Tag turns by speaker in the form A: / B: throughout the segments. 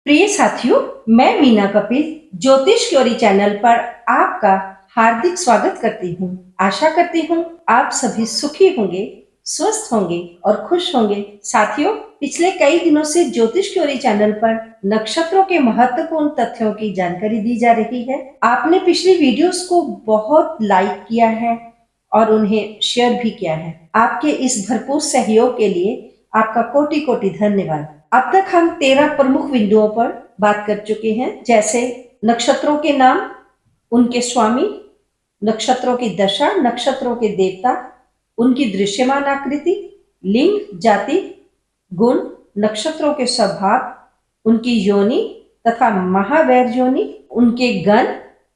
A: प्रिय साथियों, मैं मीना कपिल ज्योतिष क्योरी चैनल पर आपका हार्दिक स्वागत करती हूँ। आशा करती हूँ आप सभी सुखी होंगे, स्वस्थ होंगे और खुश होंगे। साथियों, पिछले कई दिनों से ज्योतिष क्योरी चैनल पर नक्षत्रों के महत्वपूर्ण तथ्यों की जानकारी दी जा रही है। आपने पिछली वीडियोस को बहुत लाइक किया है और उन्हें शेयर भी किया है। आपके इस भरपूर सहयोग के लिए आपका कोटि कोटि धन्यवाद। अब तक हम 13 प्रमुख बिंदुओं पर बात कर चुके हैं, जैसे नक्षत्रों के नाम, उनके स्वामी, नक्षत्रों की दशा, नक्षत्रों के देवता, उनकी दृश्यमान आकृति, लिंग, जाति, गुण, नक्षत्रों के स्वभाव, उनकी योनि तथा महावैर योनि, उनके गण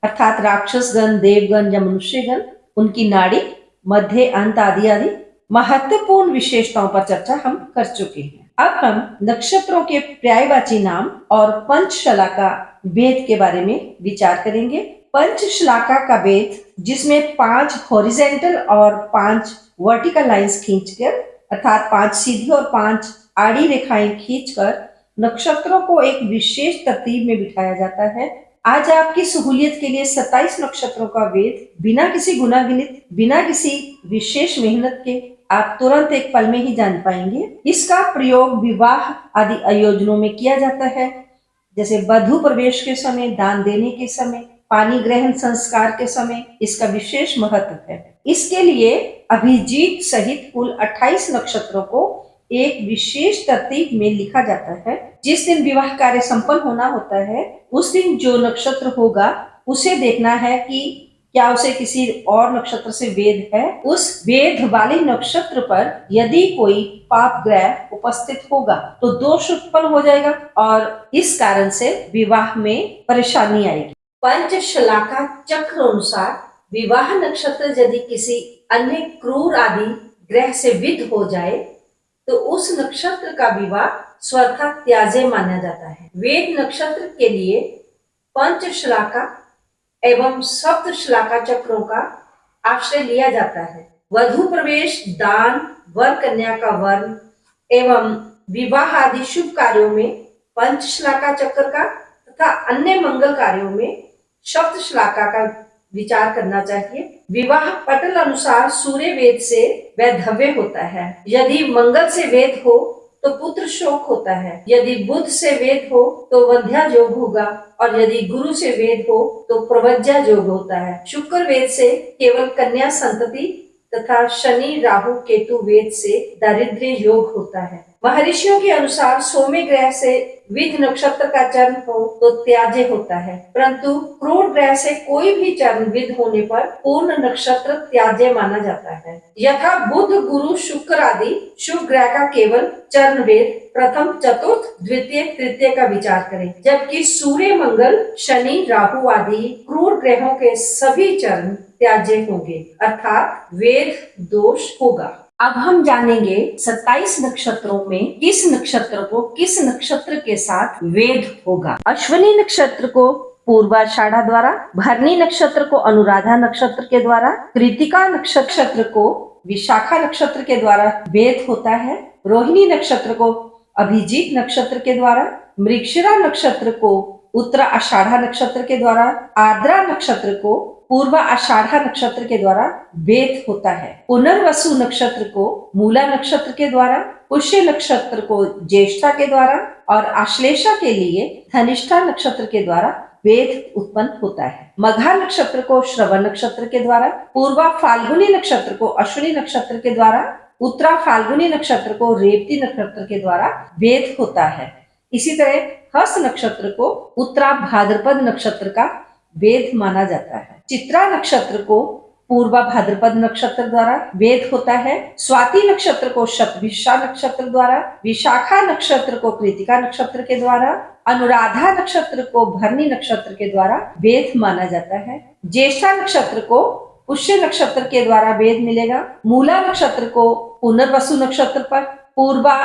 A: अर्थात राक्षस गण, देवगण या मनुष्य गण, उनकी नाड़ी, मध्य, अंत आदि आदि महत्वपूर्ण विशेषताओं पर चर्चा हम कर चुके हैं। अब हम नक्षत्रों के पर्यायवाची नाम और पंचशलाका वेद के बारे में विचार करेंगे। पंचशलाका का वेद, जिसमें 5 हॉरिजेंटल और 5 वर्टिकल लाइंस खींचकर अर्थात 5 सीधी और 5 आड़ी रेखाएं खींचकर नक्षत्रों को एक विशेष तरतीब में बिठाया जाता है। आज आपकी सहूलियत के लिए 27 नक्षत्रों का वेद बिना किसी गुणागणित, बिना किसी विशेष मेहनत के आप तुरंत एक पल में ही जान पाएंगे। इसका प्रयोग विवाह आदि आयोजनों में किया जाता है, जैसे वधू प्रवेश के समय, दान देने के समय, पानी ग्रहण संस्कार के समय इसका विशेष महत्व है। इसके लिए अभिजीत सहित कुल 28 नक्षत्रों को एक विशेष तरतीब में लिखा जाता है। जिस दिन विवाह कार्य संपन्न होना होता है, उस दिन जो नक्षत्र होगा उसे देखना है कि क्या उसे किसी और नक्षत्र से वेद है। उस वेद वाले नक्षत्र पर यदि कोई पाप ग्रह उपस्थित होगा तो दोष उत्पन्न हो जाएगा और इस कारण से विवाह में परेशानी आएगी। पंचशलाका चक्र अनुसार विवाह नक्षत्र यदि किसी अन्य क्रूर आदि ग्रह से विद हो जाए तो उस नक्षत्र का विवाह स्वतः त्याज्य माना जाता है। वेद नक्षत्र के लिए पंचशलाका एवं सप्तशलाका चक्रों का आश्रय लिया जाता है। वधू प्रवेश, दान, वर कन्या का वर्ण एवं विवाह आदि शुभ कार्यों में पंचशलाका चक्र का तथा अन्य मंगल कार्यों में सप्तशलाका का विचार करना चाहिए। विवाह पटल अनुसार सूर्य वेद से वैधव्य होता है। यदि मंगल से वेद हो तो पुत्र शोक होता है, यदि बुध से वेद हो तो वंध्या योग होगा और यदि गुरु से वेद हो तो प्रवज्या योग होता है। शुक्र वेद से केवल कन्या संतति तथा शनि राहु केतु वेद से दारिद्र्य योग होता है। महर्षियों के अनुसार सोमे ग्रह से विध नक्षत्र का चरण हो तो त्याज्य होता है, परंतु क्रूर ग्रह से कोई भी चरण विध होने पर पूर्ण नक्षत्र त्याज्य माना जाता है। यथा बुध, गुरु, शुक्र आदि शुभ ग्रह का केवल चरण वेद प्रथम, चतुर्थ, द्वितीय, तृतीय का विचार करें, जबकि सूर्य, मंगल, शनि, राहु आदि क्रूर ग्रहों के सभी चरण त्याज्य होंगे, अर्थात वेद दोष होगा। अब हम जानेंगे 27 नक्षत्रों में किस नक्षत्र को किस नक्षत्र के साथ वेद होगा। अश्विनी नक्षत्र को पूर्वाषाढ़ा द्वारा, भरणी नक्षत्र को अनुराधा नक्षत्र के द्वारा, कृतिका नक्षत्र को विशाखा नक्षत्र के द्वारा वेद होता है, रोहिणी नक्षत्र को अभिजीत नक्षत्र के द्वारा, मृगशिरा नक्षत्र को उत्तरा आषाढ़ा नक्षत्र के द्वारा, आर्द्रा नक्षत्र को पूर्वा आषाढ़ा नक्षत्र के द्वारा वेद होता है। पुनर्वसु नक्षत्र को मूला नक्षत्र के द्वारा, पुष्य नक्षत्र को ज्येष्ठा के द्वारा और आश्लेषा के लिए धनिष्ठा नक्षत्र के द्वारा वेद उत्पन्न होता है। मघा नक्षत्र को श्रवण नक्षत्र के द्वारा, पूर्वा फाल्गुनी नक्षत्र को अश्विनी नक्षत्र के द्वारा, उत्तरा फाल्गुनी नक्षत्र को रेवती नक्षत्र के द्वारा वेद होता है। इसी तरह हस्त नक्षत्र को उत्तरा भाद्रपद नक्षत्र का वेद माना जाता है। चित्रा नक्षत्र को पूर्वा भाद्रपद नक्षत्र द्वारा वेद होता है। स्वाति नक्षत्र को शतभिषा नक्षत्र द्वारा, विशाखा नक्षत्र को कृतिका नक्षत्र के द्वारा, अनुराधा नक्षत्र को भरणी नक्षत्र के द्वारा वेद माना जाता है। ज्येष्ठा नक्षत्र को पुष्य नक्षत्र के द्वारा वेद मिलेगा। मूला नक्षत्र को पुनर्वसु नक्षत्र पर, पूर्वा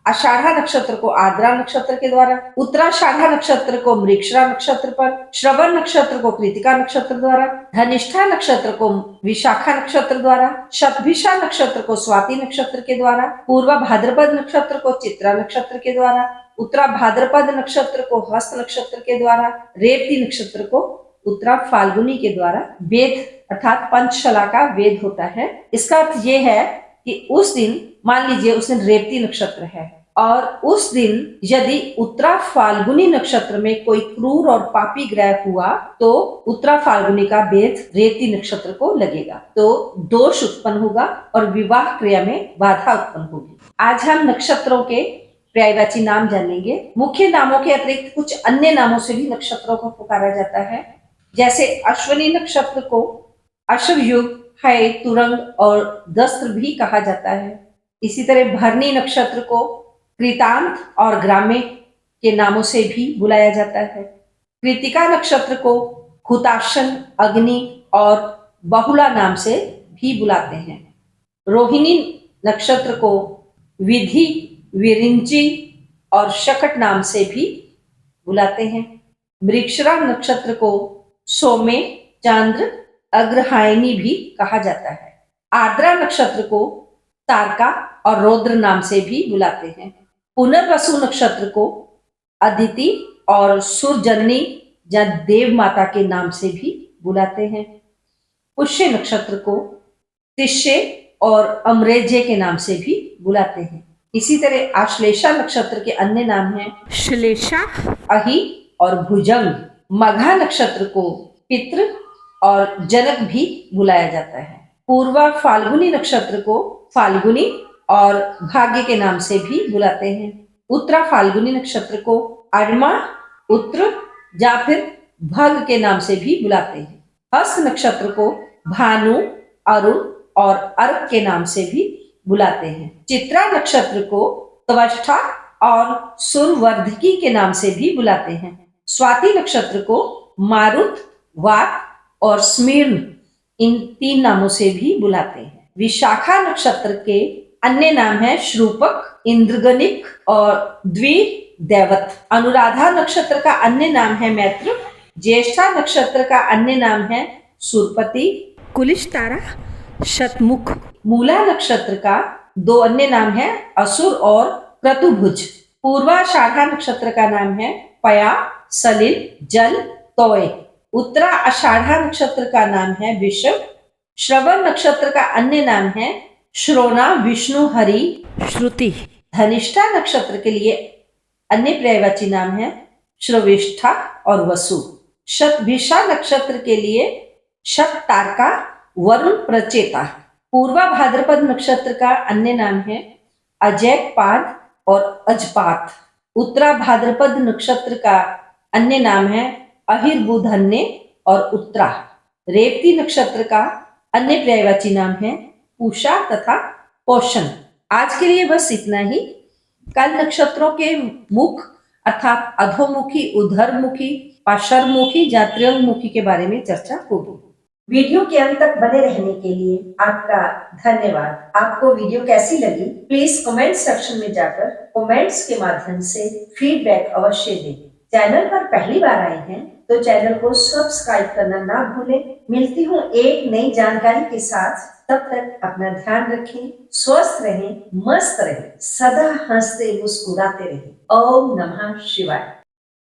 A: आषाढ़ा नक्षत्र को आर्द्रा नक्षत्र के द्वारा, उत्तराषाढ़ा नक्षत्र को मृगशिरा नक्षत्र पर, श्रवण नक्षत्र को कृतिका नक्षत्र द्वारा, धनिष्ठा नक्षत्र को विशाखा नक्षत्र द्वारा, शतभिषा नक्षत्र को स्वाति नक्षत्र के द्वारा, पूर्वा भाद्रपद नक्षत्र को चित्रा नक्षत्र के द्वारा, उत्तरा भाद्रपद नक्षत्र को हस्त नक्षत्र के द्वारा, रेवती नक्षत्र को उत्तरा फाल्गुनी के द्वारा वेद अर्थात पंचशला का वेद होता है। इसका अर्थ ये है कि उस दिन मान लीजिए उस दिन रेवती नक्षत्र है और उस दिन यदि उत्तरा फाल्गुनी नक्षत्र में कोई क्रूर और पापी ग्रह हुआ तो उत्तरा फाल्गुनी का वेद रेवती नक्षत्र को लगेगा, तो दोष उत्पन्न होगा और विवाह क्रिया में बाधा उत्पन्न होगी। आज हम नक्षत्रों के पर्यायवाची नाम जानेंगे। मुख्य नामों के अतिरिक्त कुछ अन्य नामों से भी नक्षत्रों को पुकारा जाता है, जैसे अश्विनी नक्षत्र को अश्वयुग, है, तुरंग और दस्त्र भी कहा जाता है। इसी तरह भरणी नक्षत्र को कृतांत और ग्राम्य के नामों से भी बुलाया जाता है। कृतिका नक्षत्र को हुताशन, अग्नि और बहुला नाम से भी बुलाते हैं। रोहिणी नक्षत्र को विधि, विरिंची और शकट नाम से भी बुलाते हैं। मृगशिरा नक्षत्र को सोमे, चंद्र, अग्रहायणी भी कहा जाता है। आर्द्रा नक्षत्र को तारका और रौद्र नाम से भी बुलाते हैं। पुनर्वसु नक्षत्र को अदिति और सूर्यजननी या देव माता के नाम से भी बुलाते हैं। पुष्य नक्षत्र को तिष्य और अमरेजे के नाम से भी बुलाते हैं। इसी तरह आश्लेषा नक्षत्र के अन्य नाम हैं श्लेषा, अहि और भुजंग। मघा नक्षत्र को पितृ और जनक भी बुलाया जाता है। पूर्वा फाल्गुनी नक्षत्र को फाल्गुनी और भाग्य के नाम से भी बुलाते हैं। उत्तरा फाल्गुनी नक्षत्र को अरमा, उत्तर या फिर भग के नाम से भी बुलाते हैं। हस्त नक्षत्र को भानु, अरुण और अर्क के नाम से भी बुलाते हैं। चित्रा नक्षत्र को त्वष्टा और सुरवर्धकी के नाम से भी बुलाते हैं। स्वाति नक्षत्र को मारुत, वात और स्मीर्ण इन 3 नामों से भी बुलाते हैं। विशाखा नक्षत्र के अन्य नाम है श्रूपक, इंद्रगनिक और द्विदैवत। अनुराधा नक्षत्र का अन्य नाम है मैत्र। ज्येष्ठा नक्षत्र का अन्य नाम है सुरपति, कुलिष्तारा, शतमुख। मूला नक्षत्र का 2 अन्य नाम है असुर और क्रतुभुज। पूर्वाषाढ़ा नक्षत्र का नाम है पया, सलिल, जल, तोय। उत्तरा आषाढ़ा नक्षत्र का नाम है विषव। श्रवण नक्षत्र का अन्य नाम है श्रोणा, विष्णु, हरि, श्रुति। धनिष्ठा नक्षत्र के लिए अन्य पर्यायवाची नाम है श्रविष्ठा और वसु। शतभिषा नक्षत्र के लिए शत, तारका, वरुण, प्रचेता। पूर्वा भाद्रपद नक्षत्र का अन्य नाम है अजयपाद और अजपात। उत्तरा भाद्रपद नक्षत्र का अन्य नाम है अहिर्बुधन्य और उत्तरा। रेवती नक्षत्र का अन्य पर्यायवाची नाम है पूषा तथा पोषण। आज के लिए बस इतना ही। कल नक्षत्रों के मुख अर्थात अधोमुखी, उधरमुखी, पार्श्वमुखी या त्र्यंगमुखी के बारे में चर्चा होगी। वीडियो के अंत तक बने रहने के लिए आपका धन्यवाद। आपको वीडियो कैसी लगी प्लीज कमेंट सेक्शन में जाकर कमेंट्स के माध्यम से फीडबैक अवश्य दें। चैनल पर पहली बार आए हैं तो चैनल को सब्सक्राइब करना ना भूलें। मिलती हूँ एक नई जानकारी के साथ, तब तक अपना ध्यान रखें, स्वस्थ रहें, मस्त रहें, सदा हंसते मुस्कुराते रहें। ओम नमः शिवाय।